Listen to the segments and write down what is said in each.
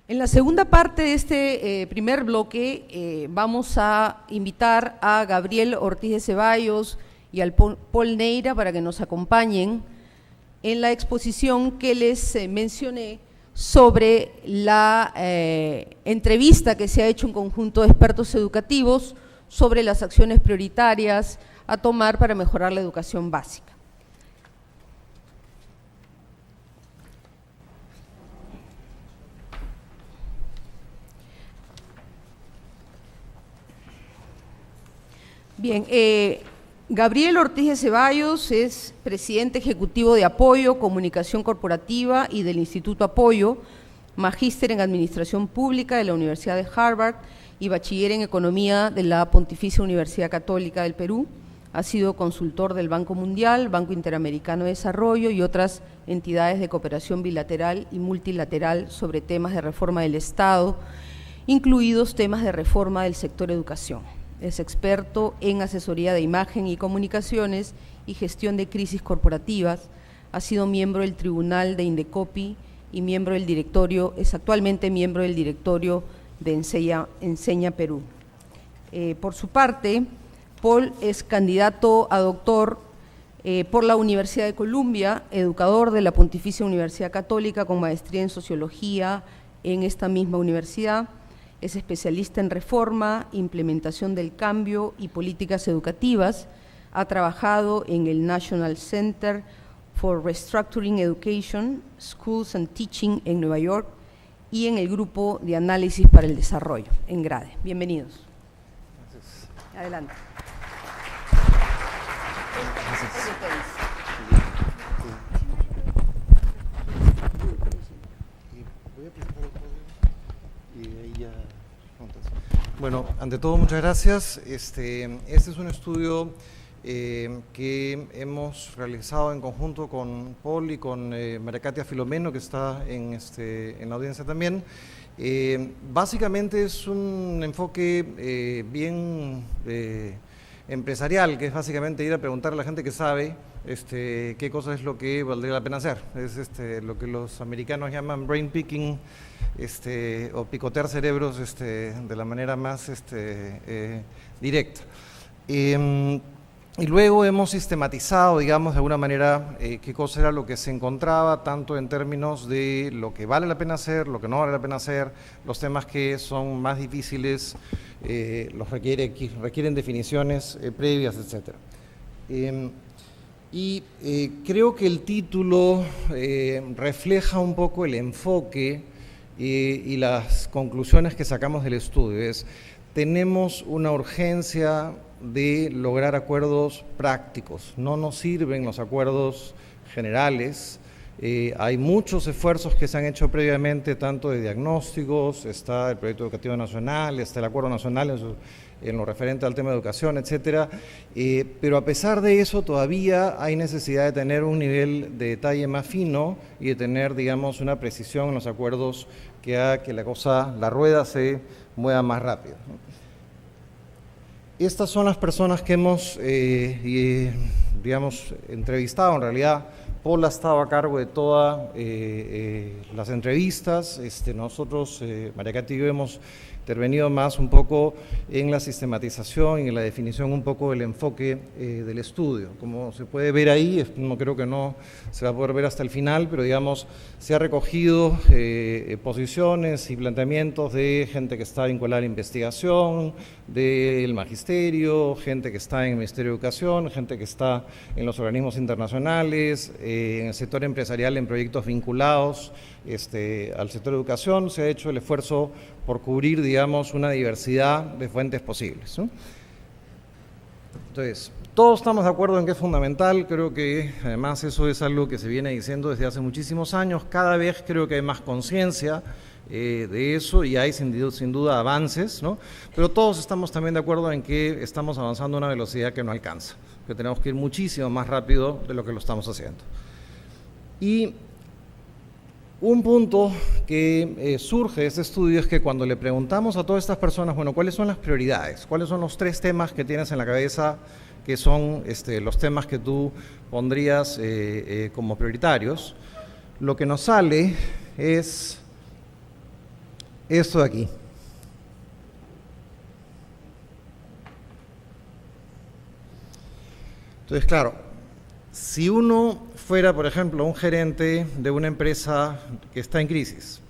En la segunda parte de este primer bloque vamos a invitar a Gabriel Ortiz de Ceballos y al Paul Neira para que nos acompañen en la exposición que les mencioné sobre la entrevista que se ha hecho un conjunto de expertos educativos sobre las acciones prioritarias a tomar para mejorar la educación básica. Bien, Gabriel Ortiz de Ceballos es presidente ejecutivo de Apoyo, Comunicación Corporativa y del Instituto Apoyo, magíster en Administración Pública de la Universidad de Harvard y bachiller en Economía de la Pontificia Universidad Católica del Perú. Ha sido consultor del Banco Mundial, Banco Interamericano de Desarrollo y otras entidades de cooperación bilateral y multilateral sobre temas de reforma del Estado, incluidos temas de reforma del sector educación. Es experto en asesoría de imagen y comunicaciones y gestión de crisis corporativas. Ha sido miembro del Tribunal de Indecopi y miembro del directorio, es actualmente miembro del directorio de Enseña Perú. Por su parte, Paul es candidato a doctor por la Universidad de Columbia, educador de la Pontificia Universidad Católica con maestría en Sociología en esta misma universidad. Es especialista en reforma, implementación del cambio y políticas educativas. Ha trabajado en el National Center for Restructuring Education, Schools and Teaching en Nueva York y en el Grupo de Análisis para el Desarrollo, en GRADE. Bienvenidos. Gracias. Adelante. Gracias. Voy a presentar el podio y ahí ya preguntas. Bueno, ante todo, muchas gracias. Este es un estudio que hemos realizado en conjunto con Paul y con María Katia Filomeno, que está en la audiencia también. Básicamente es un enfoque bien empresarial, que es básicamente ir a preguntar a la gente que sabe qué cosa es lo que valdría la pena hacer. Es lo que los americanos llaman brain picking, o picotear cerebros de la manera más directa. Y luego hemos sistematizado, digamos, de alguna manera, qué cosa era lo que se encontraba, tanto en términos de lo que vale la pena hacer, lo que no vale la pena hacer, los temas que son más difíciles, requieren definiciones previas, etc. Creo que el título refleja un poco el enfoque y las conclusiones que sacamos del estudio. Tenemos una urgencia de lograr acuerdos prácticos. No nos sirven los acuerdos generales. Hay muchos esfuerzos que se han hecho previamente, tanto de diagnósticos, está el Proyecto Educativo Nacional, está el Acuerdo Nacional en lo referente al tema de educación, etcétera. Pero a pesar de eso, todavía hay necesidad de tener un nivel de detalle más fino y de tener, digamos, una precisión en los acuerdos que haga que la rueda se mueva más rápido. Estas son las personas que hemos, digamos, entrevistado. En realidad, Paul ha estado a cargo de todas las entrevistas. Nosotros, María Katia y yo, hemos intervenido más un poco en la sistematización y en la definición un poco del enfoque del estudio. Como se puede ver ahí, no creo que no se va a poder ver hasta el final, pero digamos, se ha recogido posiciones y planteamientos de gente que está vinculada a la investigación, del magisterio, gente que está en el Ministerio de Educación, gente que está en los organismos internacionales, en el sector empresarial, en proyectos vinculados al sector de educación. Se ha hecho el esfuerzo por cubrir, digamos, una diversidad de fuentes posibles, ¿no? Entonces, todos estamos de acuerdo en que es fundamental. Creo que además eso es algo que se viene diciendo desde hace muchísimos años. Cada vez creo que hay más conciencia de eso y hay sin duda avances, ¿no? Pero todos estamos también de acuerdo en que estamos avanzando a una velocidad que no alcanza, que tenemos que ir muchísimo más rápido de lo que lo estamos haciendo. Y un punto que surge de este estudio es que cuando le preguntamos a todas estas personas, bueno, ¿cuáles son las prioridades? ¿Cuáles son los 3 temas que tienes en la cabeza que son los temas que tú pondrías como prioritarios? Lo que nos sale es esto de aquí. Entonces, claro, si uno fuera, por ejemplo, un gerente de una empresa que está en crisis,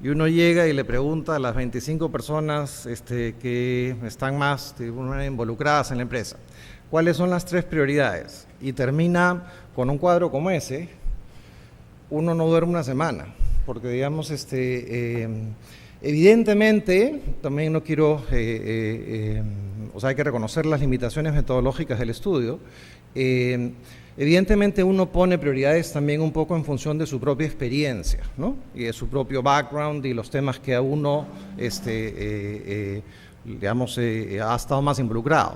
y uno llega y le pregunta a las 25 personas que están más involucradas en la empresa, ¿cuáles son las 3 prioridades? Y termina con un cuadro como ese, uno no duerme una semana, porque digamos, evidentemente, también no quiero, o sea, hay que reconocer las limitaciones metodológicas del estudio. Evidentemente uno pone prioridades también un poco en función de su propia experiencia, ¿no? Y de su propio background y los temas que a uno, digamos, ha estado más involucrado.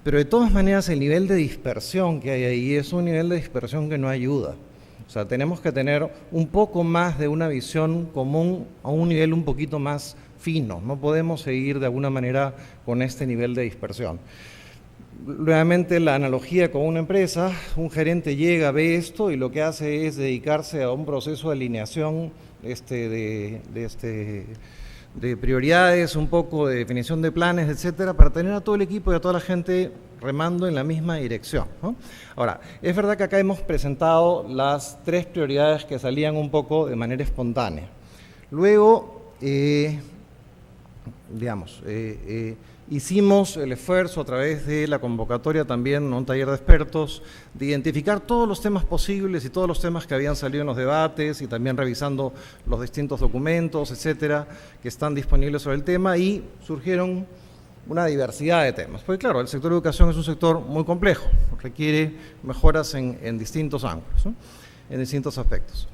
Pero de todas maneras el nivel de dispersión que hay ahí es un nivel de dispersión que no ayuda. O sea, tenemos que tener un poco más de una visión común a un nivel un poquito más fino. No podemos seguir de alguna manera con este nivel de dispersión. Nuevamente la analogía con una empresa, un gerente llega, ve esto y lo que hace es dedicarse a un proceso de alineación de prioridades, un poco de definición de planes, etcétera, para tener a todo el equipo y a toda la gente remando en la misma dirección, ¿no? Ahora, es verdad que acá hemos presentado las 3 prioridades que salían un poco de manera espontánea. Luego, hicimos el esfuerzo a través de la convocatoria también, un taller de expertos, de identificar todos los temas posibles y todos los temas que habían salido en los debates y también revisando los distintos documentos, etcétera, que están disponibles sobre el tema, y surgieron una diversidad de temas. Porque claro, el sector de educación es un sector muy complejo, requiere mejoras en distintos ángulos, ¿no? En distintos aspectos.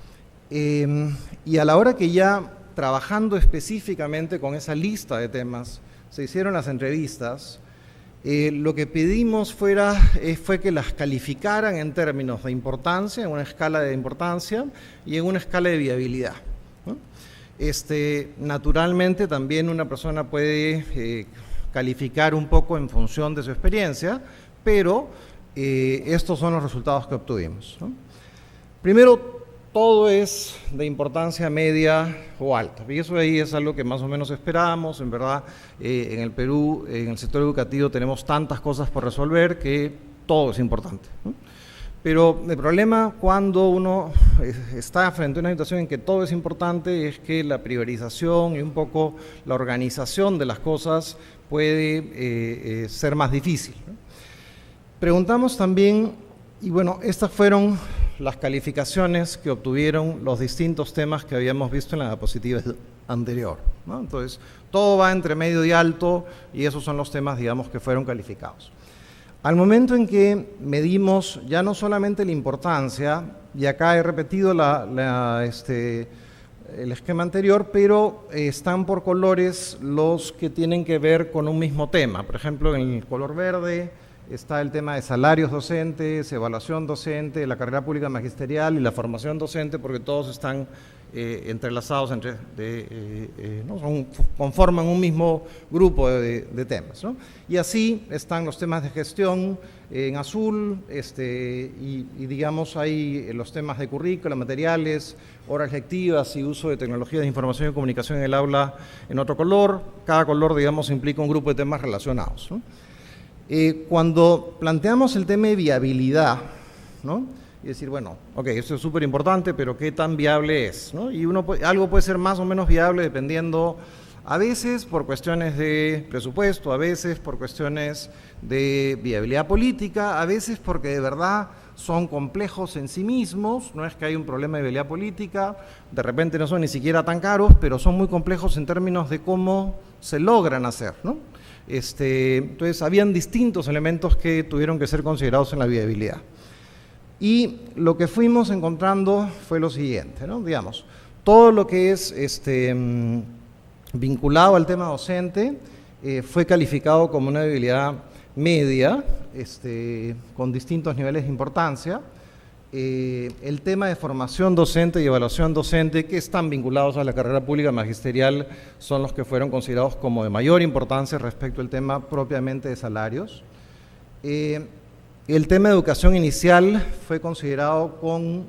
Y a la hora que ya trabajando específicamente con esa lista de temas, se hicieron las entrevistas, lo que pedimos fue que las calificaran en términos de importancia, en una escala de importancia y en una escala de viabilidad, ¿no? Naturalmente también una persona puede calificar un poco en función de su experiencia, pero estos son los resultados que obtuvimos, ¿no? Primero, todo es de importancia media o alta, y eso ahí es algo que más o menos esperábamos. En verdad, en el Perú, en el sector educativo, tenemos tantas cosas por resolver que todo es importante, ¿no? Pero el problema cuando uno está frente a una situación en que todo es importante es que la priorización y un poco la organización de las cosas puede ser más difícil, ¿no? Preguntamos también, y bueno, estas fueron las calificaciones que obtuvieron los distintos temas que habíamos visto en la diapositiva anterior, ¿no? Entonces, todo va entre medio y alto, y esos son los temas, digamos, que fueron calificados. Al momento en que medimos ya no solamente la importancia, y acá he repetido el esquema anterior, pero están por colores los que tienen que ver con un mismo tema. Por ejemplo, en el color verde está el tema de salarios docentes, evaluación docente, la carrera pública magisterial y la formación docente, porque todos están entrelazados, ¿no? Conforman un mismo grupo de temas, ¿no? Y así están los temas de gestión en azul, y digamos hay los temas de currícula, materiales, horas lectivas y uso de tecnologías de información y comunicación en el aula en otro color. Cada color, digamos, implica un grupo de temas relacionados, ¿no? Cuando planteamos el tema de viabilidad, ¿no? Y decir, bueno, ok, esto es súper importante, pero ¿qué tan viable es, ¿no? Y algo puede ser más o menos viable dependiendo, a veces por cuestiones de presupuesto, a veces por cuestiones de viabilidad política, a veces porque de verdad son complejos en sí mismos, no es que hay un problema de viabilidad política, de repente no son ni siquiera tan caros, pero son muy complejos en términos de cómo se logran hacer, ¿no? Entonces, habían distintos elementos que tuvieron que ser considerados en la viabilidad. Y lo que fuimos encontrando fue lo siguiente, ¿no? Digamos, todo lo que es vinculado al tema docente fue calificado como una viabilidad media, con distintos niveles de importancia. El tema de formación docente y evaluación docente, que están vinculados a la carrera pública magisterial, son los que fueron considerados como de mayor importancia respecto al tema propiamente de salarios. El tema de educación inicial fue considerado con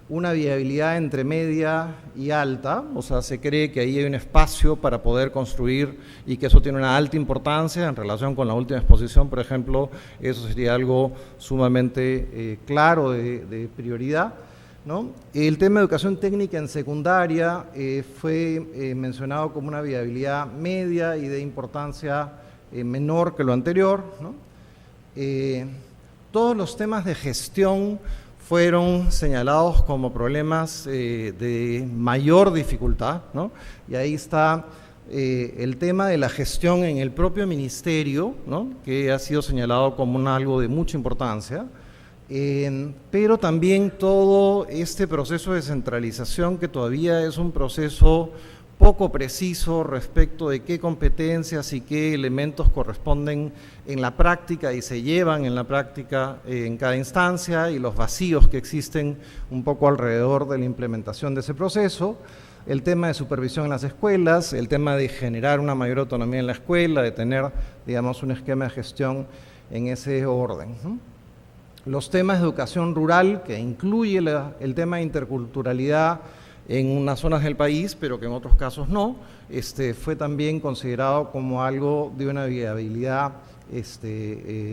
una viabilidad entre media y alta, o sea, se cree que ahí hay un espacio para poder construir y que eso tiene una alta importancia en relación con la última exposición, por ejemplo, eso sería algo sumamente claro de prioridad, ¿no? El tema de educación técnica en secundaria fue mencionado como una viabilidad media y de importancia menor que lo anterior, ¿no? Todos los temas de gestión fueron señalados como problemas de mayor dificultad, ¿no? Y ahí está el tema de la gestión en el propio ministerio, ¿no? Que ha sido señalado como algo de mucha importancia, pero también todo este proceso de centralización que todavía es un proceso poco preciso respecto de qué competencias y qué elementos corresponden en la práctica y se llevan en la práctica en cada instancia, y los vacíos que existen un poco alrededor de la implementación de ese proceso, el tema de supervisión en las escuelas, el tema de generar una mayor autonomía en la escuela, de tener, digamos, un esquema de gestión en ese orden, ¿no? Los temas de educación rural, que incluye el tema de interculturalidad en unas zonas del país, pero que en otros casos no, fue también considerado como algo de una viabilidad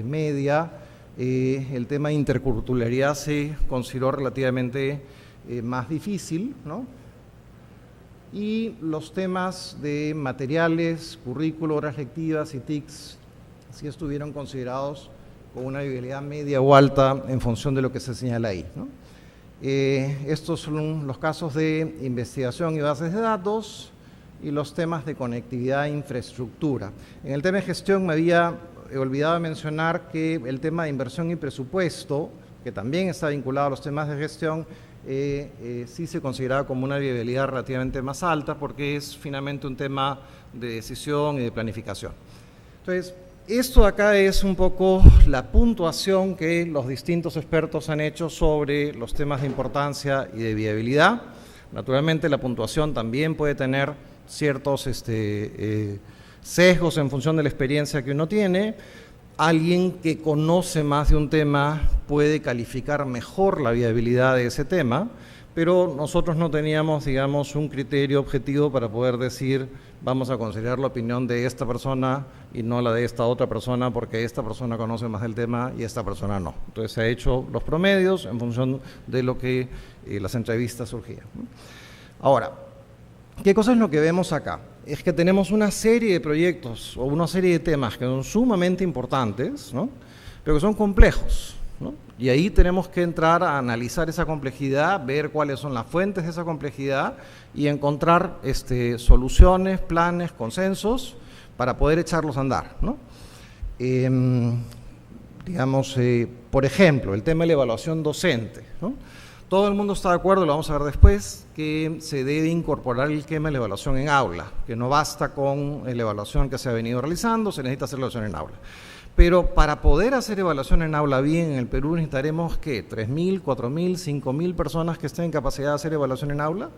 media. El tema de interculturalidad se consideró relativamente más difícil, ¿no? Y los temas de materiales, currículo, horas lectivas y TICs sí estuvieron considerados con una viabilidad media o alta en función de lo que se señala ahí, ¿no? Estos son los casos de investigación y bases de datos y los temas de conectividad e infraestructura. En el tema de gestión me había olvidado de mencionar que el tema de inversión y presupuesto, que también está vinculado a los temas de gestión, sí se consideraba como una viabilidad relativamente más alta porque es finalmente un tema de decisión y de planificación. Entonces, esto acá es un poco la puntuación que los distintos expertos han hecho sobre los temas de importancia y de viabilidad. Naturalmente la puntuación también puede tener ciertos sesgos en función de la experiencia que uno tiene. Alguien que conoce más de un tema puede calificar mejor la viabilidad de ese tema, pero nosotros no teníamos, digamos, un criterio objetivo para poder decir vamos a considerar la opinión de esta persona y no la de esta otra persona porque esta persona conoce más del tema y esta persona no. Entonces se ha hecho los promedios en función de lo que las entrevistas surgían. Ahora, ¿qué cosa es lo que vemos acá? Es que tenemos una serie de proyectos o una serie de temas que son sumamente importantes, ¿no? Pero que son complejos, ¿no? Y ahí tenemos que entrar a analizar esa complejidad, ver cuáles son las fuentes de esa complejidad y encontrar soluciones, planes, consensos para poder echarlos a andar, ¿no? Por ejemplo, el tema de la evaluación docente, ¿no? Todo el mundo está de acuerdo, lo vamos a ver después, que se debe incorporar el esquema de la evaluación en aula, que no basta con la evaluación que se ha venido realizando, se necesita hacer evaluación en aula. Pero para poder hacer evaluación en aula bien en el Perú necesitaremos, ¿qué? 3.000, 4.000, 5.000 personas que estén en capacidad de hacer evaluación en aula.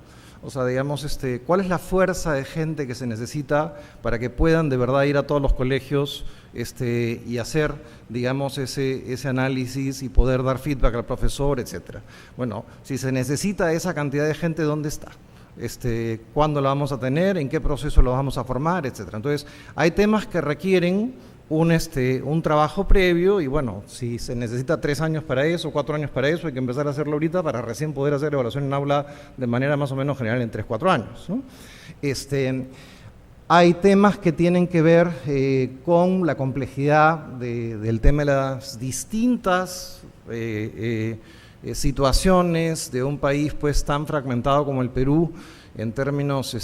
O sea, digamos, ¿cuál es la fuerza de gente que se necesita para que puedan de verdad ir a todos los colegios y hacer, digamos, ese análisis y poder dar feedback al profesor, etcétera? Bueno, si se necesita esa cantidad de gente, ¿dónde está? ¿Cuándo la vamos a tener? ¿En qué proceso lo vamos a formar? Etcétera. Entonces, hay temas que requieren un trabajo previo y bueno, si se necesita 3 años para eso, 4 años para eso, hay que empezar a hacerlo ahorita para recién poder hacer evaluación en aula de manera más o menos general en 3, 4 años, ¿no? Hay temas que tienen que ver con la complejidad del tema de las distintas situaciones de un país pues tan fragmentado como el Perú, en términos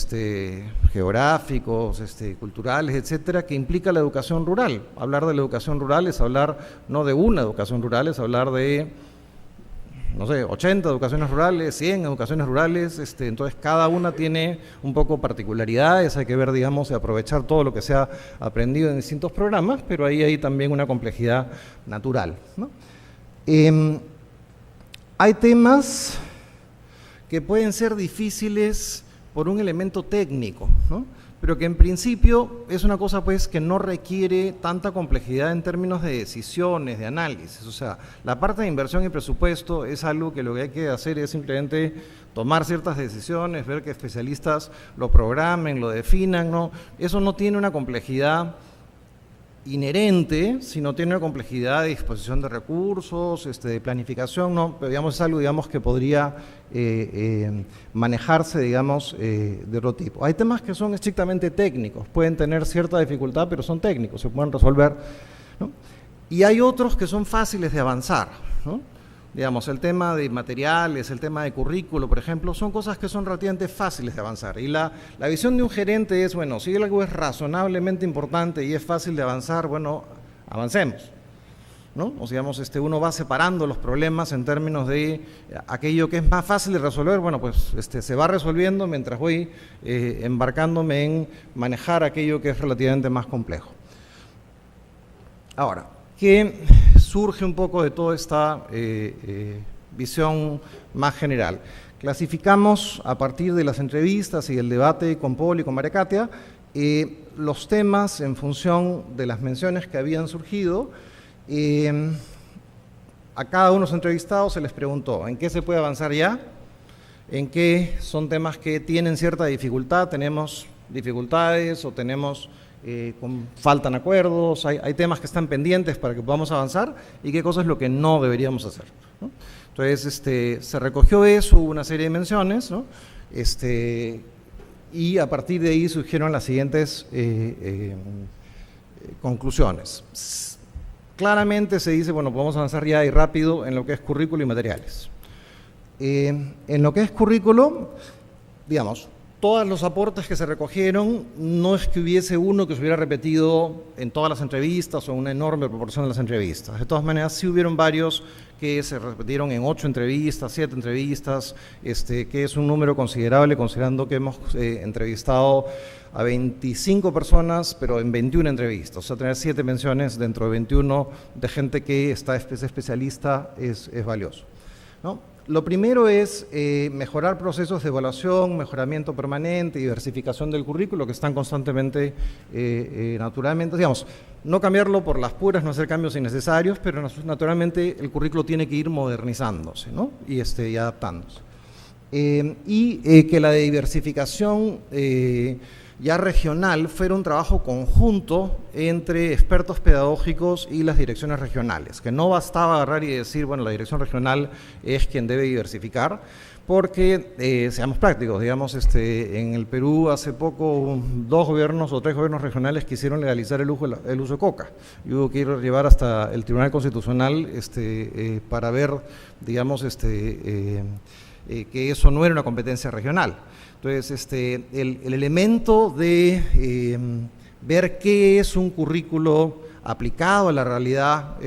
geográficos, culturales, etcétera, que implica la educación rural. Hablar de la educación rural es hablar no de una educación rural, es hablar de, no sé, 80 educaciones rurales, 100 educaciones rurales, entonces cada una tiene un poco particularidades, hay que ver, digamos, y aprovechar todo lo que se ha aprendido en distintos programas, pero ahí hay también una complejidad natural, ¿no? Hay temas que pueden ser difíciles por un elemento técnico, ¿no? Pero que en principio es una cosa pues que no requiere tanta complejidad en términos de decisiones, de análisis. O sea, la parte de inversión y presupuesto es algo que lo que hay que hacer es simplemente tomar ciertas decisiones, ver que especialistas lo programen, lo definan, ¿no? Eso no tiene una complejidad inherente, sino tiene una complejidad de disposición de recursos, de planificación, ¿no? Pero digamos es algo, digamos, que podría manejarse, digamos, de otro tipo. Hay temas que son estrictamente técnicos, pueden tener cierta dificultad, pero son técnicos, se pueden resolver, ¿no? Y hay otros que son fáciles de avanzar, ¿no? Digamos, el tema de materiales, el tema de currículo, por ejemplo, son cosas que son relativamente fáciles de avanzar. Y la visión de un gerente es, bueno, si algo es razonablemente importante y es fácil de avanzar, bueno, avancemos, ¿no? O sea, digamos, uno va separando los problemas en términos de aquello que es más fácil de resolver, bueno, pues se va resolviendo mientras voy embarcándome en manejar aquello que es relativamente más complejo. Ahora, ¿qué surge un poco de toda esta visión más general? Clasificamos a partir de las entrevistas y el debate con Paul y con María Katia los temas en función de las menciones que habían surgido. A cada uno de los entrevistados se les preguntó en qué se puede avanzar ya, en qué son temas que tienen cierta dificultad, tenemos dificultades o tenemos faltan acuerdos, hay temas que están pendientes para que podamos avanzar y qué cosa es lo que no deberíamos hacer, ¿no? Entonces, se recogió eso, hubo una serie de menciones, ¿no? Y a partir de ahí surgieron las siguientes conclusiones. Claramente se dice, bueno, podemos avanzar ya y rápido en lo que es currículo y materiales. En lo que es currículo, digamos, todos los aportes que se recogieron, no es que hubiese uno que se hubiera repetido en todas las entrevistas o una enorme proporción de las entrevistas. De todas maneras, sí hubieron varios que se repitieron en 8 entrevistas, 7 entrevistas, que es un número considerable considerando que hemos entrevistado a 25 personas, pero en 21 entrevistas. O sea, tener 7 menciones dentro de 21 de gente que es especialista es valioso, ¿no? Lo primero es mejorar procesos de evaluación, mejoramiento permanente, diversificación del currículo que están constantemente, naturalmente, digamos, no cambiarlo por las puras, no hacer cambios innecesarios, pero naturalmente el currículo tiene que ir modernizándose, ¿no? Y adaptándose. Que la diversificación ya regional fuera un trabajo conjunto entre expertos pedagógicos y las direcciones regionales, que no bastaba agarrar y decir, bueno, la dirección regional es quien debe diversificar, porque, seamos prácticos, digamos, en el Perú hace poco 2 gobiernos o 3 gobiernos regionales quisieron legalizar el uso de coca, y hubo que ir a llevar hasta el Tribunal Constitucional para ver, digamos, que eso no era una competencia regional. Entonces, el elemento de ver qué es un currículo aplicado a la realidad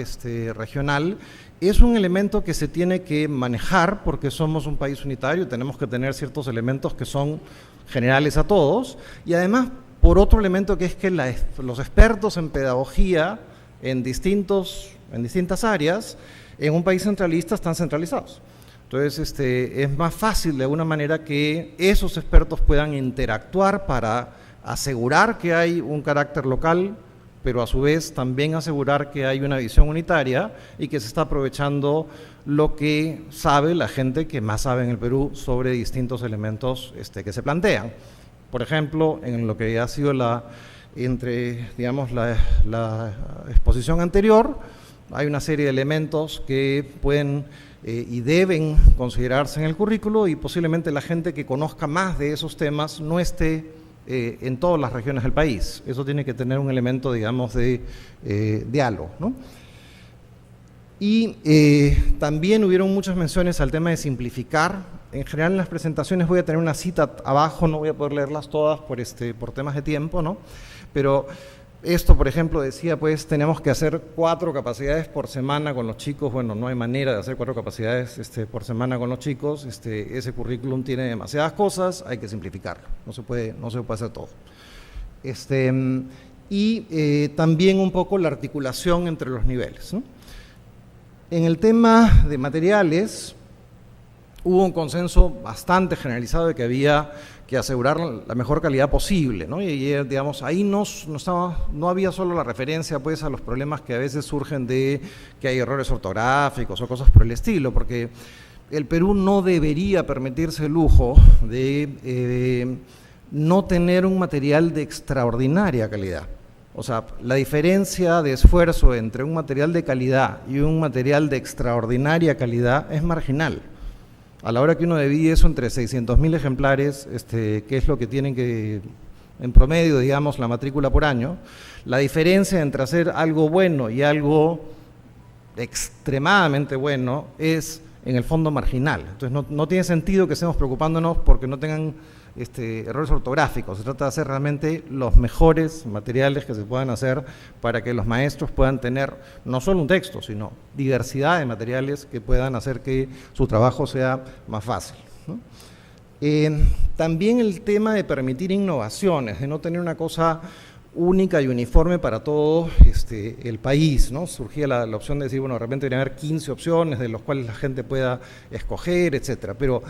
regional es un elemento que se tiene que manejar porque somos un país unitario y tenemos que tener ciertos elementos que son generales a todos, y además por otro elemento que es que los expertos en pedagogía en distintas áreas en un país centralista están centralizados. Entonces, es más fácil de alguna manera que esos expertos puedan interactuar para asegurar que hay un carácter local, pero a su vez también asegurar que hay una visión unitaria y que se está aprovechando lo que sabe la gente que más sabe en el Perú sobre distintos elementos que se plantean. Por ejemplo, en lo que ha sido la exposición anterior, hay una serie de elementos que pueden y deben considerarse en el currículo, y posiblemente la gente que conozca más de esos temas no esté en todas las regiones del país. Eso tiene que tener un elemento, digamos, de diálogo, ¿no? Y también hubieron muchas menciones al tema de simplificar. En general en las presentaciones voy a tener una cita abajo, no voy a poder leerlas todas por temas de tiempo, ¿no? Pero esto, por ejemplo, decía, pues tenemos que hacer 4 capacidades por semana con los chicos. Bueno, no hay manera de hacer 4 capacidades por semana con los chicos. Ese currículum tiene demasiadas cosas, hay que simplificarlo, no se puede hacer todo. También un poco la articulación entre los niveles, ¿no? En el tema de materiales, hubo un consenso bastante generalizado de que había que asegurar la mejor calidad posible, ¿no? Y digamos, ahí no había solo la referencia pues a los problemas que a veces surgen de que hay errores ortográficos o cosas por el estilo, porque el Perú no debería permitirse el lujo de no tener un material de extraordinaria calidad. O sea, la diferencia de esfuerzo entre un material de calidad y un material de extraordinaria calidad es marginal. A la hora que uno divide eso entre 600.000 ejemplares, que es lo que tienen que, en promedio, digamos, la matrícula por año, la diferencia entre hacer algo bueno y algo extremadamente bueno es, en el fondo, marginal. Entonces, no tiene sentido que estemos preocupándonos porque no tengan errores ortográficos. Se trata de hacer realmente los mejores materiales que se puedan hacer para que los maestros puedan tener no solo un texto, sino diversidad de materiales que puedan hacer que su trabajo sea más fácil, ¿no? También el tema de permitir innovaciones, de no tener una cosa única y uniforme para todo el país, ¿no? Surgía la opción de decir, bueno, de repente debería haber 15 opciones de las cuales la gente pueda escoger, etcétera, pero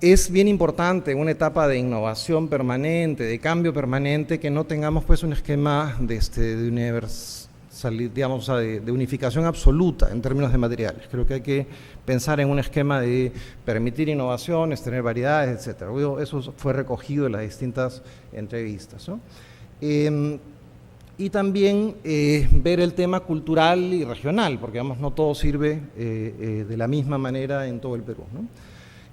es bien importante en una etapa de innovación permanente, de cambio permanente, que no tengamos pues un esquema de unificación absoluta en términos de materiales. Creo que hay que pensar en un esquema de permitir innovaciones, tener variedades, etcétera. Eso fue recogido en las distintas entrevistas, ¿no? Y también ver el tema cultural y regional, porque digamos, no todo sirve de la misma manera en todo el Perú, ¿no?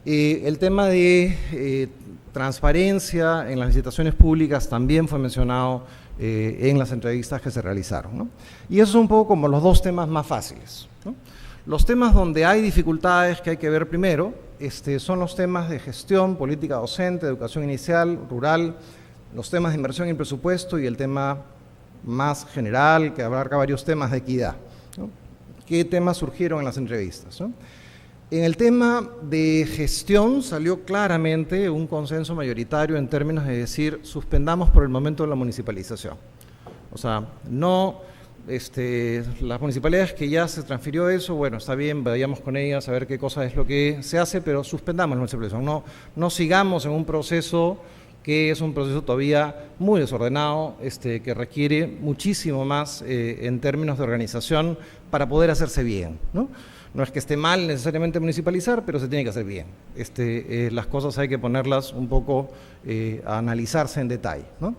El tema de transparencia en las licitaciones públicas también fue mencionado en las entrevistas que se realizaron, ¿no? Y esos son un poco como los dos temas más fáciles, ¿no? Los temas donde hay dificultades que hay que ver primero son los temas de gestión, política docente, educación inicial, rural, los temas de inversión y presupuesto y el tema más general que abarca varios temas de equidad, ¿no? ¿Qué temas surgieron en las entrevistas, ¿no? En el tema de gestión salió claramente un consenso mayoritario en términos de decir suspendamos por el momento la municipalización. O sea, no, las municipalidades que ya se transfirió eso, bueno, está bien, vayamos con ellas a ver qué cosa es lo que se hace, pero suspendamos la municipalización, no sigamos en un proceso que es un proceso todavía muy desordenado, que requiere muchísimo más en términos de organización para poder hacerse bien, ¿no? No es que esté mal necesariamente municipalizar, pero se tiene que hacer bien. Las cosas hay que ponerlas un poco a analizarse en detalle, ¿no?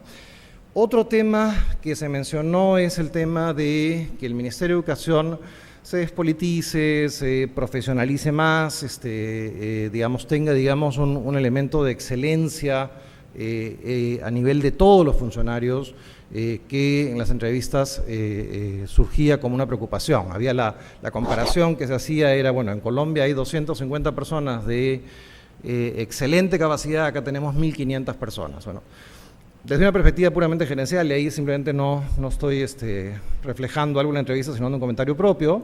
Otro tema que se mencionó es el tema de que el Ministerio de Educación se despolitice, se profesionalice más, tenga, digamos, un elemento de excelencia a nivel de todos los funcionarios, que en las entrevistas surgía como una preocupación. Había la comparación que se hacía, era, bueno, en Colombia hay 250 personas de excelente capacidad, acá tenemos 1.500 personas. Bueno, desde una perspectiva puramente gerencial, y ahí simplemente no estoy reflejando algo en la entrevista, sino en un comentario propio,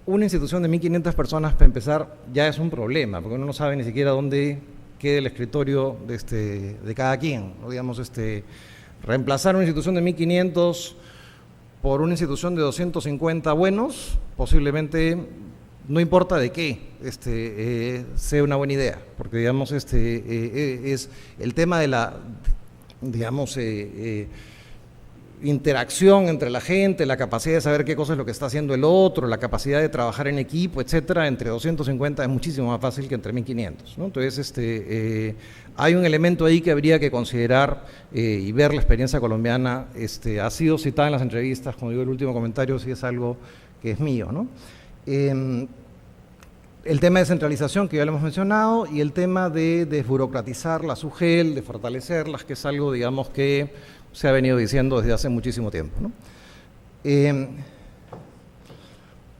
una institución de 1.500 personas, para empezar, ya es un problema, porque uno no sabe ni siquiera dónde quede el escritorio de cada quien, ¿no? Digamos, reemplazar una institución de 1.500 por una institución de 250 buenos, posiblemente, no importa de qué, sea una buena idea, porque, digamos, es el tema de la, digamos, interacción entre la gente, la capacidad de saber qué cosa es lo que está haciendo el otro, la capacidad de trabajar en equipo, etcétera, entre 250 es muchísimo más fácil que entre 1.500, ¿no? Entonces, hay un elemento ahí que habría que considerar y ver. La experiencia colombiana ha sido citada en las entrevistas, como digo, el último comentario sí es algo que es mío, ¿no? El tema de centralización, que ya lo hemos mencionado, y el tema de desburocratizar las UGEL, de fortalecerlas, que es algo, digamos, que se ha venido diciendo desde hace muchísimo tiempo, ¿no?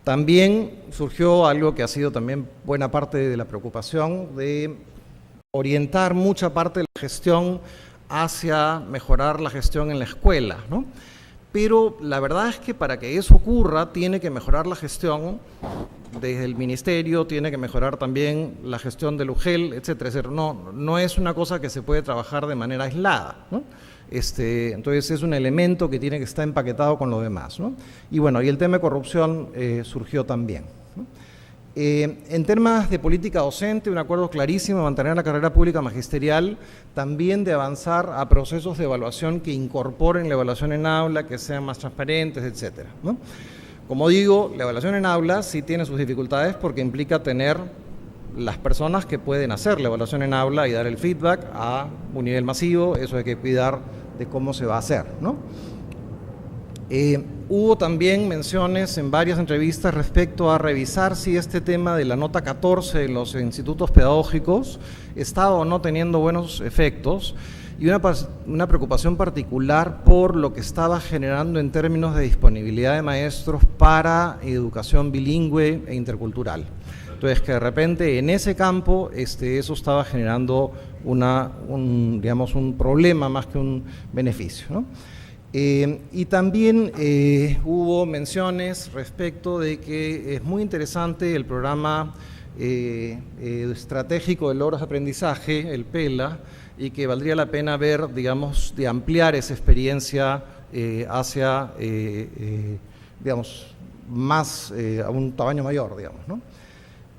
También surgió algo que ha sido también buena parte de la preocupación, de orientar mucha parte de la gestión hacia mejorar la gestión en la escuela, ¿no? Pero la verdad es que para que eso ocurra tiene que mejorar la gestión desde el ministerio, tiene que mejorar también la gestión del UGEL, etcétera, etcétera. No es una cosa que se puede trabajar de manera aislada, ¿no? Entonces es un elemento que tiene que estar empaquetado con lo demás, ¿no? Y bueno, y el tema de corrupción surgió también, ¿no? En temas de política docente, un acuerdo clarísimo de mantener la carrera pública magisterial, también de avanzar a procesos de evaluación que incorporen la evaluación en aula, que sean más transparentes, etcétera, ¿no? Como digo, la evaluación en aula sí tiene sus dificultades porque implica tener las personas que pueden hacer la evaluación en aula y dar el feedback a un nivel masivo. Eso hay que cuidar de cómo se va a hacer, ¿no? Hubo también menciones en varias entrevistas respecto a revisar si este tema de la nota 14 en los institutos pedagógicos estaba o no teniendo buenos efectos, y una preocupación particular por lo que estaba generando en términos de disponibilidad de maestros para educación bilingüe e intercultural. Entonces, que de repente en ese campo eso estaba generando digamos, un problema más que un beneficio, ¿no? Y también hubo menciones respecto de que es muy interesante el programa estratégico de logros de aprendizaje, el PELA, y que valdría la pena ver, digamos, de ampliar esa experiencia hacia, digamos, más, a un tamaño mayor, digamos, ¿no?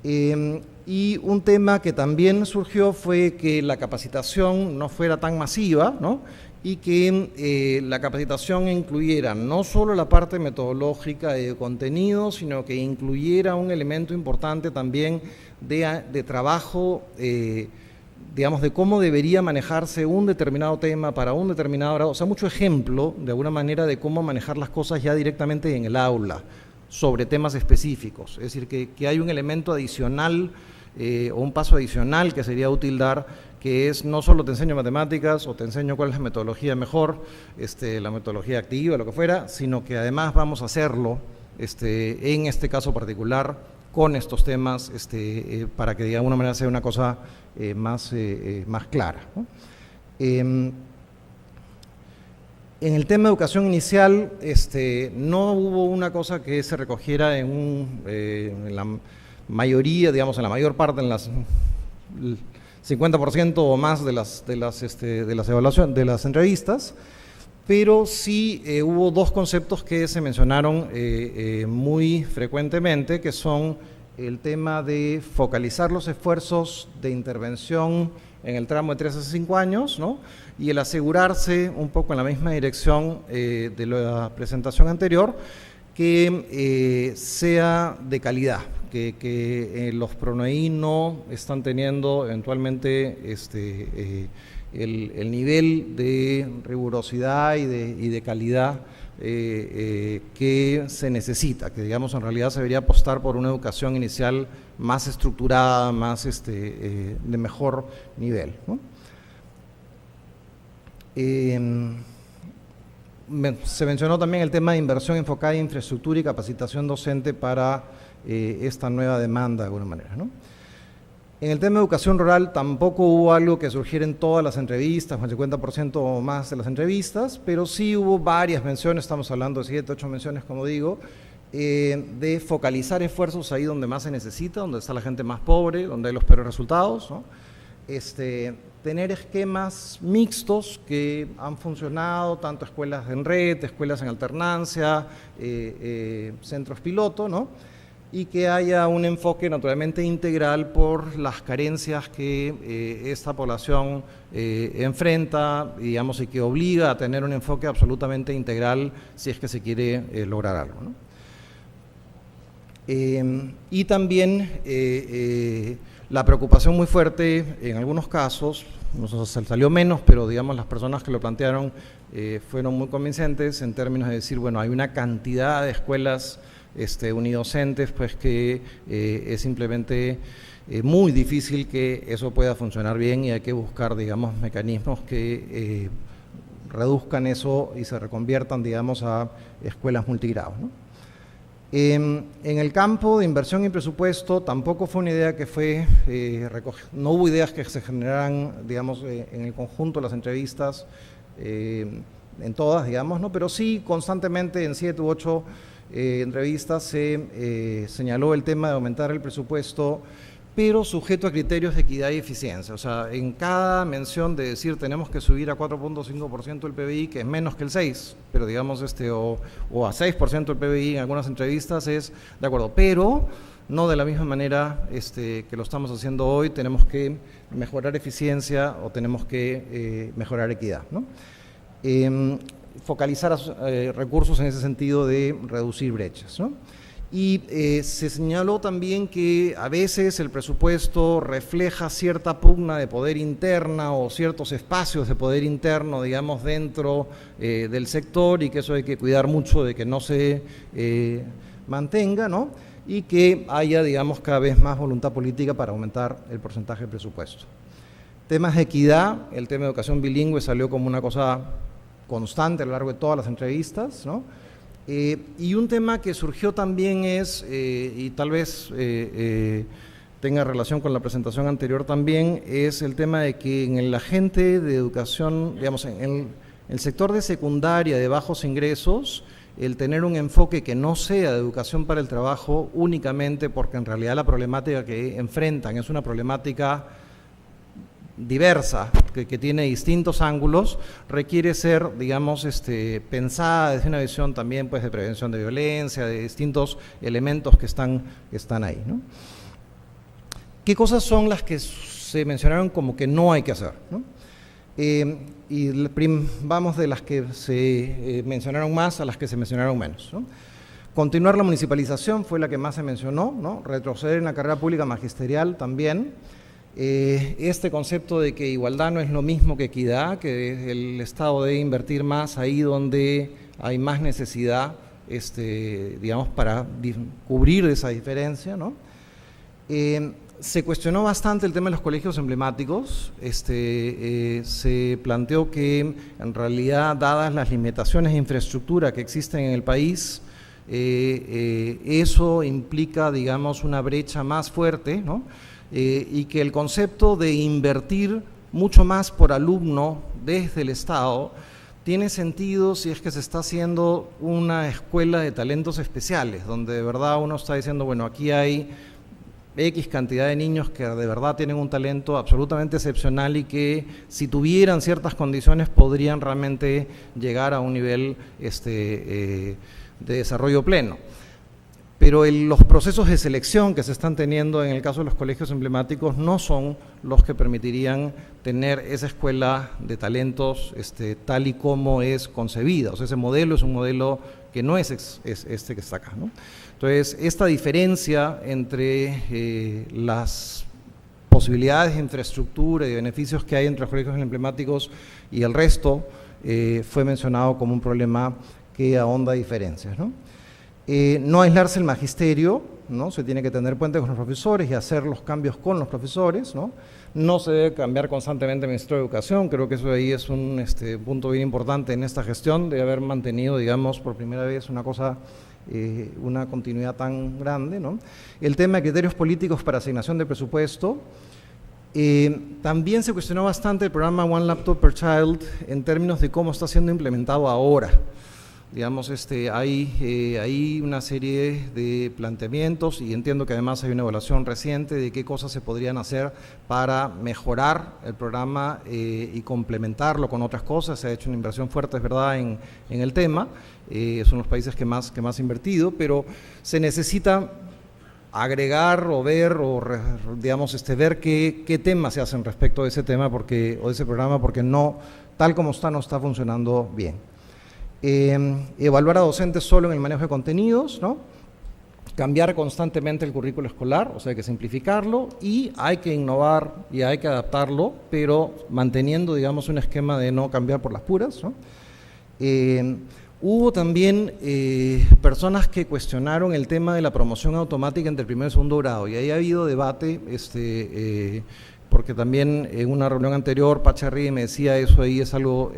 Y un tema que también surgió fue que la capacitación no fuera tan masiva, ¿no? Y que la capacitación incluyera no solo la parte metodológica y de contenido, sino que incluyera un elemento importante también de trabajo, digamos, de cómo debería manejarse un determinado tema para un determinado grado, o sea, mucho ejemplo, de alguna manera, de cómo manejar las cosas ya directamente en el aula, sobre temas específicos. Es decir, que hay un elemento adicional o un paso adicional que sería útil dar, que es no solo te enseño matemáticas o te enseño cuál es la metodología mejor, la metodología activa, lo que fuera, sino que además vamos a hacerlo, en este caso particular, con estos temas, para que de alguna manera sea una cosa más clara, ¿no? En el tema de educación inicial, no hubo una cosa que se recogiera en la mayoría, digamos, en la mayor parte, en las 50% o más de las evaluaciones, de las entrevistas, pero sí hubo dos conceptos que se mencionaron muy frecuentemente, que son el tema de focalizar los esfuerzos de intervención en el tramo de 3 a 5 años, ¿no? Y el asegurarse, un poco en la misma dirección de la presentación anterior, que sea de calidad, que los PRONEI no están teniendo eventualmente el nivel de rigurosidad y de calidad que se necesita, que digamos en realidad se debería apostar por una educación inicial más estructurada, más de mejor nivel, ¿no? Se mencionó también el tema de inversión enfocada en infraestructura y capacitación docente para esta nueva demanda de alguna manera, ¿no? En el tema de educación rural tampoco hubo algo que surgiera en todas las entrevistas, con el 50% o más de las entrevistas, pero sí hubo varias menciones, estamos hablando de 7, 8 menciones, como digo, de focalizar esfuerzos ahí donde más se necesita, donde está la gente más pobre, donde hay los peores resultados, ¿no? Tener esquemas mixtos que han funcionado, tanto escuelas en red, escuelas en alternancia, centros piloto, ¿no? Y que haya un enfoque naturalmente integral por las carencias que esta población enfrenta, digamos, y que obliga a tener un enfoque absolutamente integral si es que se quiere lograr algo, ¿no? Y también la preocupación muy fuerte en algunos casos, nos salió menos, pero digamos las personas que lo plantearon fueron muy convincentes en términos de decir, bueno, hay una cantidad de escuelas unidocentes, pues que es simplemente muy difícil que eso pueda funcionar bien y hay que buscar, digamos, mecanismos que reduzcan eso y se reconviertan, digamos, a escuelas multigrados, ¿no? En el campo de inversión y presupuesto tampoco fue una idea que fue no hubo ideas que se generaran, digamos, en el conjunto de las entrevistas, en todas, digamos, ¿no? Pero sí constantemente en 7 u 8 entrevistas se señaló el tema de aumentar el presupuesto, pero sujeto a criterios de equidad y eficiencia. O sea, en cada mención de decir tenemos que subir a 4.5% el PBI, que es menos que el 6, pero digamos o a 6% el PBI en algunas entrevistas es de acuerdo, pero no de la misma manera que lo estamos haciendo hoy. Tenemos que mejorar eficiencia o tenemos que mejorar equidad, ¿no? Focalizar recursos en ese sentido de reducir brechas, ¿no? Y se señaló también que a veces el presupuesto refleja cierta pugna de poder interna o ciertos espacios de poder interno, digamos, dentro del sector, y que eso hay que cuidar mucho de que no se mantenga, ¿no? Y que haya, digamos, cada vez más voluntad política para aumentar el porcentaje de presupuesto. Temas de equidad, el tema de educación bilingüe salió como una cosa constante a lo largo de todas las entrevistas, ¿no? Y un tema que surgió también es, y tal vez tenga relación con la presentación anterior también, es el tema de que en la gente de educación, digamos, en el sector de secundaria de bajos ingresos, el tener un enfoque que no sea de educación para el trabajo únicamente, porque en realidad la problemática que enfrentan es una problemática diversa, que tiene distintos ángulos, requiere ser, digamos, pensada desde una visión también, pues, de prevención de violencia, de distintos elementos que están ahí, ¿no? ¿Qué cosas son las que se mencionaron como que no hay que hacer, ¿no? Y vamos de las que se mencionaron más a las que se mencionaron menos, ¿no? Continuar la municipalización fue la que más se mencionó, ¿no? Retroceder en la carrera pública magisterial también. Este concepto de que igualdad no es lo mismo que equidad, que el Estado debe invertir más ahí donde hay más necesidad, digamos, para cubrir esa diferencia, ¿no? Se cuestionó bastante el tema de los colegios emblemáticos. Se planteó que en realidad, dadas las limitaciones de infraestructura que existen en el país, eso implica, digamos, una brecha más fuerte, ¿no? Y que el concepto de invertir mucho más por alumno desde el Estado tiene sentido si es que se está haciendo una escuela de talentos especiales, donde de verdad uno está diciendo, bueno, aquí hay X cantidad de niños que de verdad tienen un talento absolutamente excepcional y que si tuvieran ciertas condiciones podrían realmente llegar a un nivel de desarrollo pleno. Pero los procesos de selección que se están teniendo en el caso de los colegios emblemáticos no son los que permitirían tener esa escuela de talentos tal y como es concebida. O sea, ese modelo es un modelo que no es este que está acá, ¿no? Entonces, esta diferencia entre las posibilidades de infraestructura y de beneficios que hay entre los colegios emblemáticos y el resto fue mencionado como un problema que ahonda diferencias, ¿no? No aislarse el magisterio, ¿no? Se tiene que tener puentes con los profesores y hacer los cambios con los profesores, ¿no? No se debe cambiar constantemente el Ministerio de Educación, creo que eso ahí es un punto bien importante en esta gestión, de haber mantenido, digamos, por primera vez una cosa, una continuidad tan grande, ¿no? El tema de criterios políticos para asignación de presupuesto. También se cuestionó bastante el programa One Laptop per Child en términos de cómo está siendo implementado ahora. Digamos, hay una serie de planteamientos y entiendo que además hay una evaluación reciente de qué cosas se podrían hacer para mejorar el programa y complementarlo con otras cosas. Se ha hecho una inversión fuerte, es verdad, en el tema. Son los países que más ha invertido, pero se necesita agregar o ver, digamos, ver qué temas se hacen respecto de ese tema o de ese programa, porque no, tal como está, no está funcionando bien. Evaluar a docentes solo en el manejo de contenidos, ¿no? Cambiar constantemente el currículo escolar, o sea, hay que simplificarlo y hay que innovar y hay que adaptarlo, pero manteniendo, digamos, un esquema de no cambiar por las puras, ¿no? Hubo también personas que cuestionaron el tema de la promoción automática entre el primer y segundo grado, y ahí ha habido debate, porque también en una reunión anterior Pacharri me decía eso ahí es algo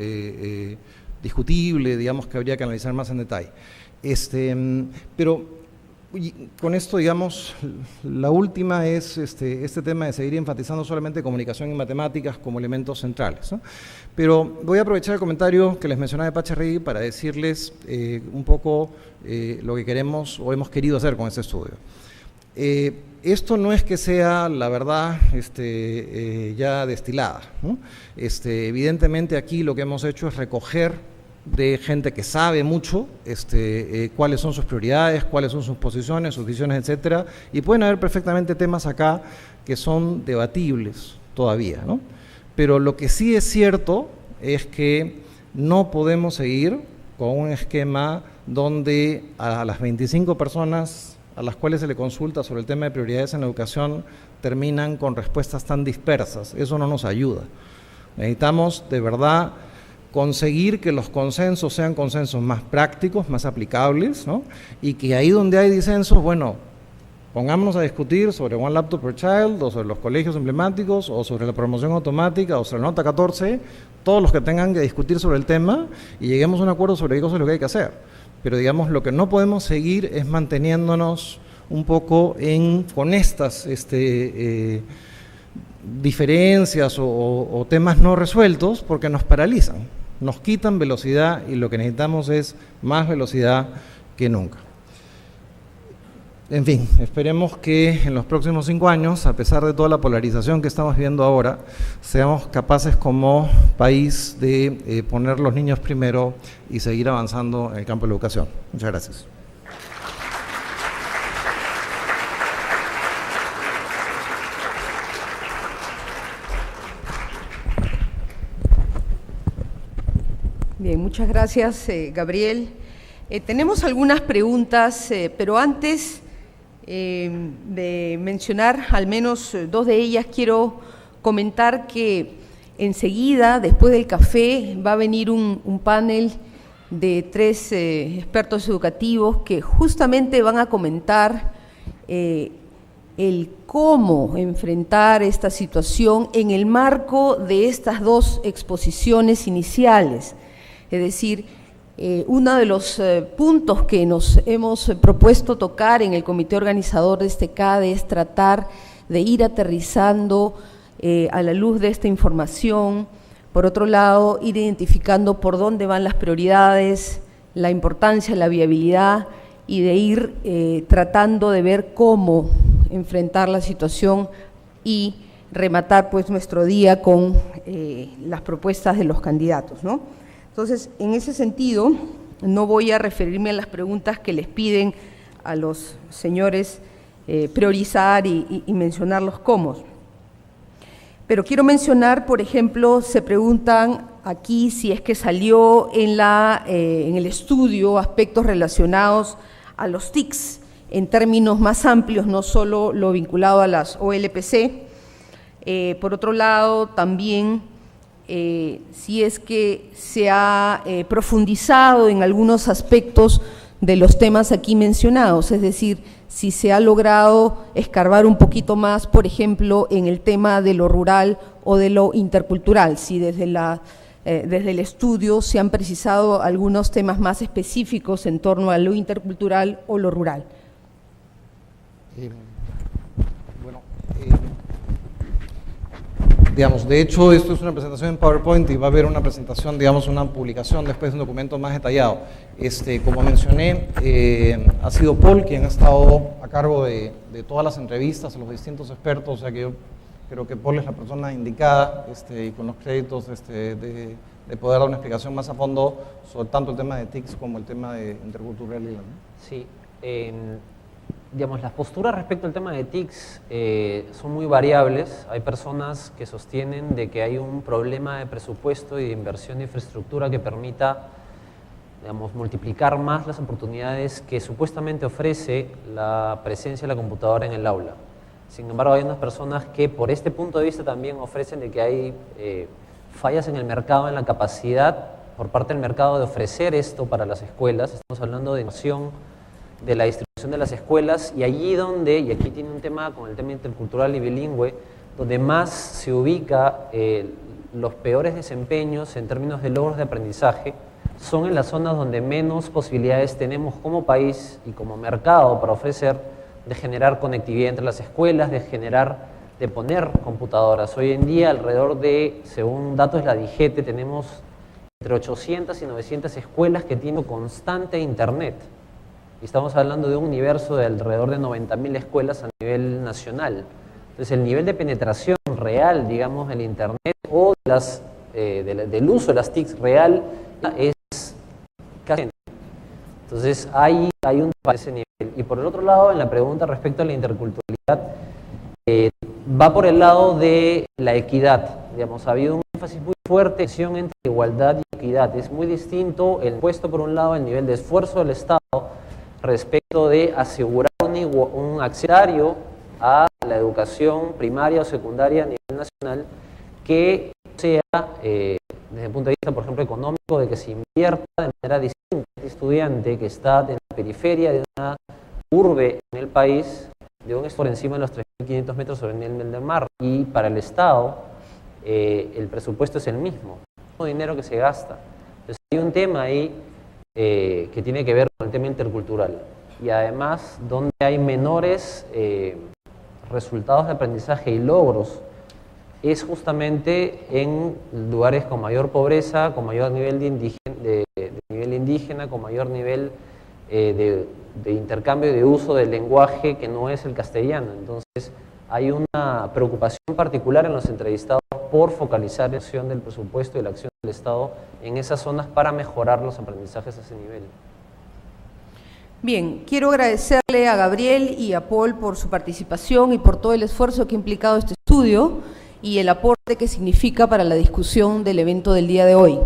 discutible, digamos, que habría que analizar más en detalle. Pero con esto, digamos, la última es este tema de seguir enfatizando solamente comunicación y matemáticas como elementos centrales, ¿no? Pero voy a aprovechar el comentario que les mencionaba de Pacharri para decirles un poco lo que queremos o hemos querido hacer con este estudio. Esto no es que sea la verdad ya destilada, ¿no? Evidentemente aquí lo que hemos hecho es recoger de gente que sabe mucho cuáles son sus prioridades, cuáles son sus posiciones, sus visiones, etcétera, y pueden haber perfectamente temas acá que son debatibles todavía, ¿no? Pero lo que sí es cierto es que no podemos seguir con un esquema donde a las 25 personas a las cuales se le consulta sobre el tema de prioridades en la educación terminan con respuestas tan dispersas. Eso no nos ayuda. Necesitamos de verdad conseguir que los consensos sean consensos más prácticos, más aplicables, ¿no? Y que ahí donde hay disensos, bueno, pongámonos a discutir sobre One Laptop per Child, o sobre los colegios emblemáticos, o sobre la promoción automática, o sobre la nota 14, todos los que tengan que discutir sobre el tema, y lleguemos a un acuerdo sobre qué cosa es lo que hay que hacer. Pero digamos, lo que no podemos seguir es manteniéndonos un poco con estas diferencias o temas no resueltos, porque nos paralizan, nos quitan velocidad, y lo que necesitamos es más velocidad que nunca. En fin, esperemos que en los próximos 5 años, a pesar de toda la polarización que estamos viendo ahora, seamos capaces como país de poner los niños primero y seguir avanzando en el campo de la educación. Muchas gracias. Bien, muchas gracias, Gabriel. Tenemos algunas preguntas, pero antes de mencionar al menos 2 de ellas, quiero comentar que enseguida, después del café, va a venir un panel de 3 expertos educativos que justamente van a comentar el cómo enfrentar esta situación en el marco de estas 2 exposiciones iniciales. Es decir, uno de los puntos que nos hemos propuesto tocar en el comité organizador de este CADE es tratar de ir aterrizando a la luz de esta información. Por otro lado, ir identificando por dónde van las prioridades, la importancia, la viabilidad, y de ir tratando de ver cómo enfrentar la situación y rematar pues nuestro día con las propuestas de los candidatos, ¿no? Entonces, en ese sentido, no voy a referirme a las preguntas que les piden a los señores priorizar y mencionar los cómo. Pero quiero mencionar, por ejemplo, se preguntan aquí si es que salió en el estudio aspectos relacionados a los TICs, en términos más amplios, no solo lo vinculado a las OLPC. Por otro lado, también si es que se ha profundizado en algunos aspectos de los temas aquí mencionados, es decir, si se ha logrado escarbar un poquito más, por ejemplo, en el tema de lo rural o de lo intercultural, si desde el estudio se han precisado algunos temas más específicos en torno a lo intercultural o lo rural. Digamos, de hecho, esto es una presentación en PowerPoint y va a haber una presentación, digamos, una publicación después de un documento más detallado. Como mencioné, ha sido Paul quien ha estado a cargo de todas las entrevistas a los distintos expertos, o sea que yo creo que Paul es la persona indicada y con los créditos de poder dar una explicación más a fondo sobre tanto el tema de TICs como el tema de interculturalidad, ¿no? Sí, digamos, las posturas respecto al tema de TICs son muy variables. Hay personas que sostienen de que hay un problema de presupuesto y de inversión de infraestructura que permita, digamos, multiplicar más las oportunidades que supuestamente ofrece la presencia de la computadora en el aula. Sin embargo, hay unas personas que por este punto de vista también ofrecen de que hay fallas en el mercado, en la capacidad por parte del mercado de ofrecer esto para las escuelas. Estamos hablando de inversión de la distribución de las escuelas, y allí donde, y aquí tiene un tema con el tema intercultural y bilingüe, donde más se ubica los peores desempeños en términos de logros de aprendizaje, son en las zonas donde menos posibilidades tenemos como país y como mercado para ofrecer de generar conectividad entre las escuelas, de poner computadoras. Hoy en día, alrededor de, según datos de la DIGETE, tenemos entre 800 y 900 escuelas que tienen constante internet. Y estamos hablando de un universo de alrededor de 90.000 escuelas a nivel nacional. Entonces, el nivel de penetración real, digamos, del internet o del uso de las TICs real es Entonces hay un para ese nivel. Y por el otro lado, en la pregunta respecto a la interculturalidad, va por el lado de la equidad. Digamos, ha habido un énfasis muy fuerte entre igualdad y equidad. Es muy distinto el puesto, por un lado, el nivel de esfuerzo del Estado respecto de asegurar un acceso a la educación primaria o secundaria a nivel nacional que sea, desde el punto de vista, por ejemplo, económico, de que se invierta de manera distinta a este estudiante que está en la periferia de una urbe en el país, de un por encima de los 3.500 metros sobre el nivel del mar. Y para el Estado, el presupuesto es el mismo dinero que se gasta. Entonces hay un tema ahí que tiene que ver con el tema intercultural. Y además, donde hay menores resultados de aprendizaje y logros, es justamente en lugares con mayor pobreza, con mayor nivel de nivel indígena, con mayor nivel de intercambio y de uso del lenguaje que no es el castellano. Entonces, hay una preocupación particular en los entrevistados por focalizar la acción del presupuesto y la acción del Estado en esas zonas para mejorar los aprendizajes a ese nivel. Bien, quiero agradecerle a Gabriel y a Paul por su participación y por todo el esfuerzo que ha implicado este estudio y el aporte que significa para la discusión del evento del día de hoy.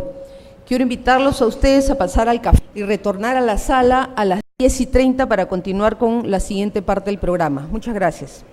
Quiero invitarlos a ustedes a pasar al café y retornar a la sala a las 10:30 para continuar con la siguiente parte del programa. Muchas gracias.